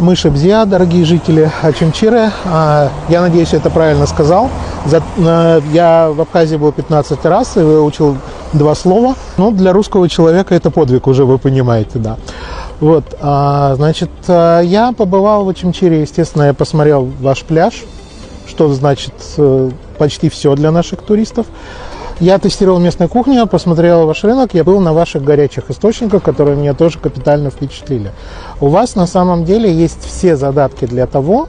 Мышебзия, дорогие жители Очимчиры. Я надеюсь, я это правильно сказал. Я в Абхазии был 15 раз и выучил 2 слова. Но для русского человека это подвиг уже, вы понимаете, да. Вот, значит, я побывал в Очимчире, естественно, я посмотрел ваш пляж, что значит почти все для наших туристов. Я тестировал местную кухню, посмотрел ваш рынок, я был на ваших горячих источниках, которые меня тоже капитально впечатлили. У вас на самом деле есть все задатки для того,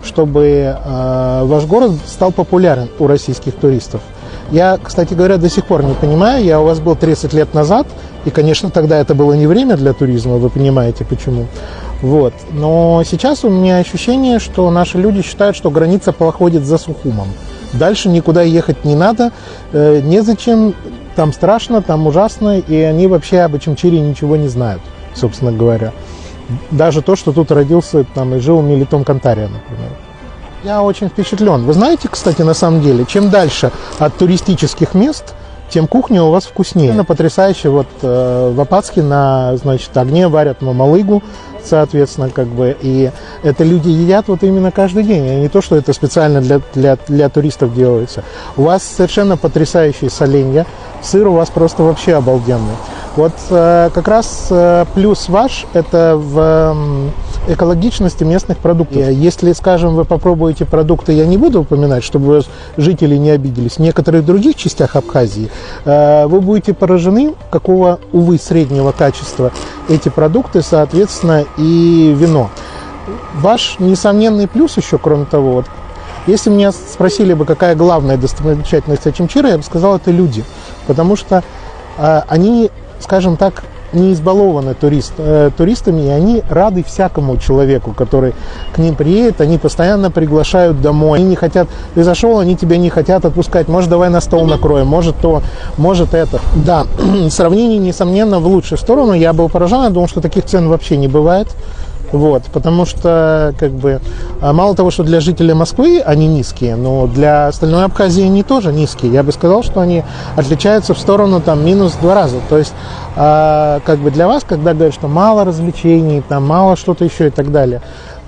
чтобы ваш город стал популярен у российских туристов. Я, кстати говоря, до сих пор не понимаю, я у вас был 30 лет назад, и, конечно, тогда это было не время для туризма, вы понимаете почему. Вот. Но сейчас у меня ощущение, что наши люди считают, что граница проходит за Сухумом. Дальше никуда ехать не надо, незачем, там страшно, там ужасно, и они вообще об Очимчире ничего не знают, собственно говоря. Даже то, что тут родился там, и жил Мелитон Кантария, например. Я очень впечатлен. Вы знаете, кстати, на самом деле, чем дальше от туристических мест, тем кухня у вас вкуснее. Потрясающе. Вот в Апатске на, значит, огне варят мамалыгу, соответственно, как бы, и это люди едят вот именно каждый день, а не то, что это специально для туристов делается. У вас совершенно потрясающие соленья, сыр у вас просто вообще обалденный. Вот как раз плюс ваш – это в экологичности местных продуктов. Если, скажем, вы попробуете продукты, я не буду упоминать, чтобы жители не обиделись, в некоторых других частях Абхазии вы будете поражены, какого, увы, среднего качества эти продукты, соответственно, и вино. Ваш несомненный плюс еще, кроме того, вот, если меня спросили бы, какая главная достопримечательность Очимчира, я бы сказал, это люди. Потому что они, скажем так, не избалованы туристами, и они рады всякому человеку, который к ним приедет, они постоянно приглашают домой. Они не хотят, ты зашел, они тебя не хотят отпускать, может, давай на стол накроем, может то, может это. Да, сравнение, несомненно, в лучшую сторону. Я был поражен, я думал, что таких цен вообще не бывает. Вот, потому что, как бы, мало того, что для жителей Москвы они низкие, но для остальной Абхазии они тоже низкие. Я бы сказал, что они отличаются в сторону, там, минус 2 раза. То есть, как бы для вас, когда говорят, что мало развлечений, там, мало что-то еще и так далее.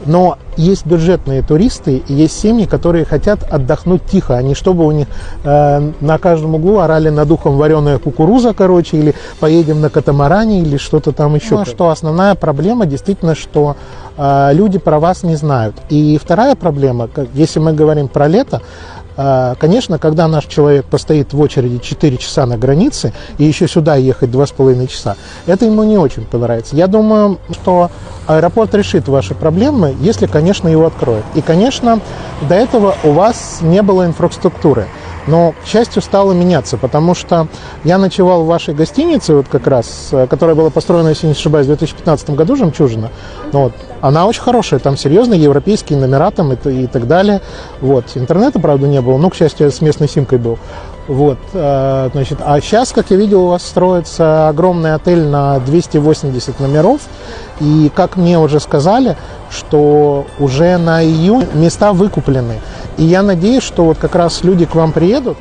Но есть бюджетные туристы, и есть семьи, которые хотят отдохнуть тихо, а не чтобы у них на каждом углу орали над ухом вареная кукуруза, короче, или поедем на катамаране, или что-то там еще. Ну, что основная проблема действительно, что люди про вас не знают. И вторая проблема, если мы говорим про лето, конечно, когда наш человек постоит в очереди 4 часа на границе и еще сюда ехать 2,5 часа, это ему не очень понравится. Я думаю, что аэропорт решит ваши проблемы, если, конечно, его откроют. И, конечно, до этого у вас не было инфраструктуры. Но, к счастью, стало меняться, потому что я ночевал в вашей гостинице, вот как раз, которая была построена, если не ошибаюсь, в 2015 году, «Жемчужина». Вот. Она очень хорошая, там серьезные европейские номера там и так далее. Вот. Интернета, правда, не было, но, к счастью, я с местной симкой был. Вот. Значит, а сейчас, как я видел, у вас строится огромный отель на 280 номеров. И, как мне уже сказали, что уже на июнь места выкуплены. И я надеюсь, что вот как раз люди к вам приедут,